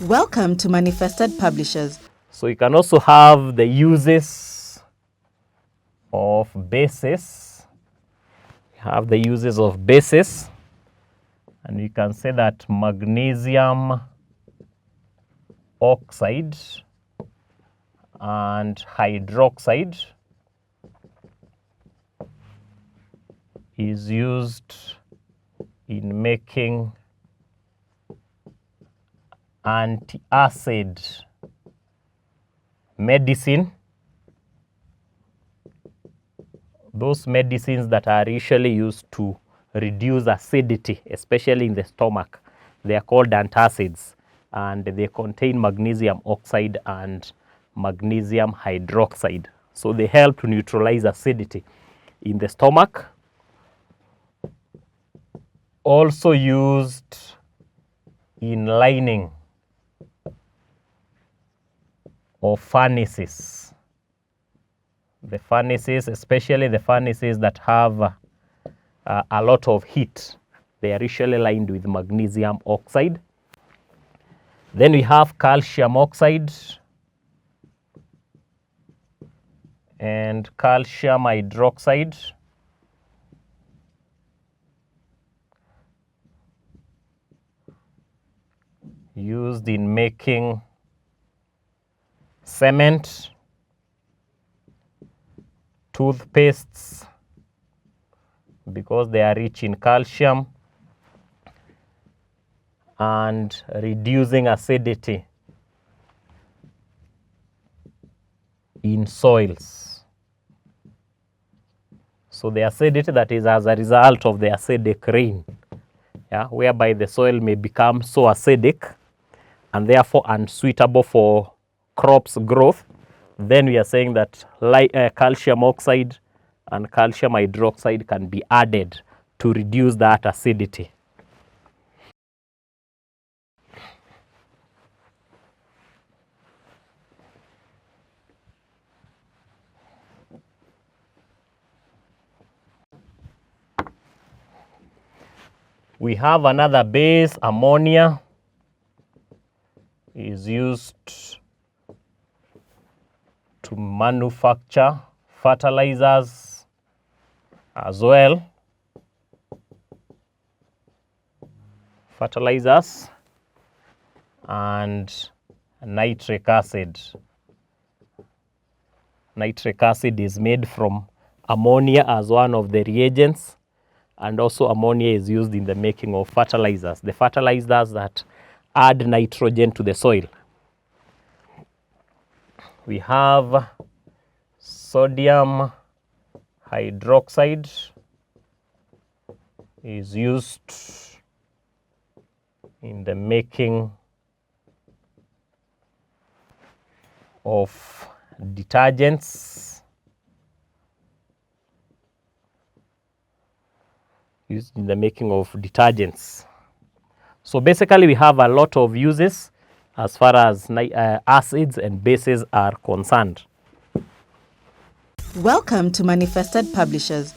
Welcome to Manifested Publishers. So you can also have the uses of bases. You have the uses of bases, and you can say that magnesium oxide and hydroxide is used in making anti-acid medicine. Those medicines that are usually used to reduce acidity, especially in the stomach, they are called antacids, and they contain magnesium oxide and magnesium hydroxide. So they help to neutralize acidity in the stomach. Also used in lining of furnaces. The furnaces, especially the furnaces that have a lot of heat, they are usually lined with magnesium oxide. Then we have calcium oxide and calcium hydroxide. Used in making cement, toothpastes, because they are rich in calcium, and reducing acidity in soils. So the acidity that is as a result of the acidic rain, whereby the soil may become so acidic and therefore unsuitable for crops growth, then we are saying that calcium oxide and calcium hydroxide can be added to reduce that acidity. We have another base, ammonia, is used to manufacture fertilizers as well. Fertilizers and nitric acid. Nitric acid is made from ammonia as one of the reagents, and also ammonia is used in the making of fertilizers, the fertilizers that add nitrogen to the soil. We have sodium hydroxide is used in the making of detergents. Used in the making of detergents. So basically we have a lot of uses as far as acids and bases are concerned. Welcome to Manifested Publishers.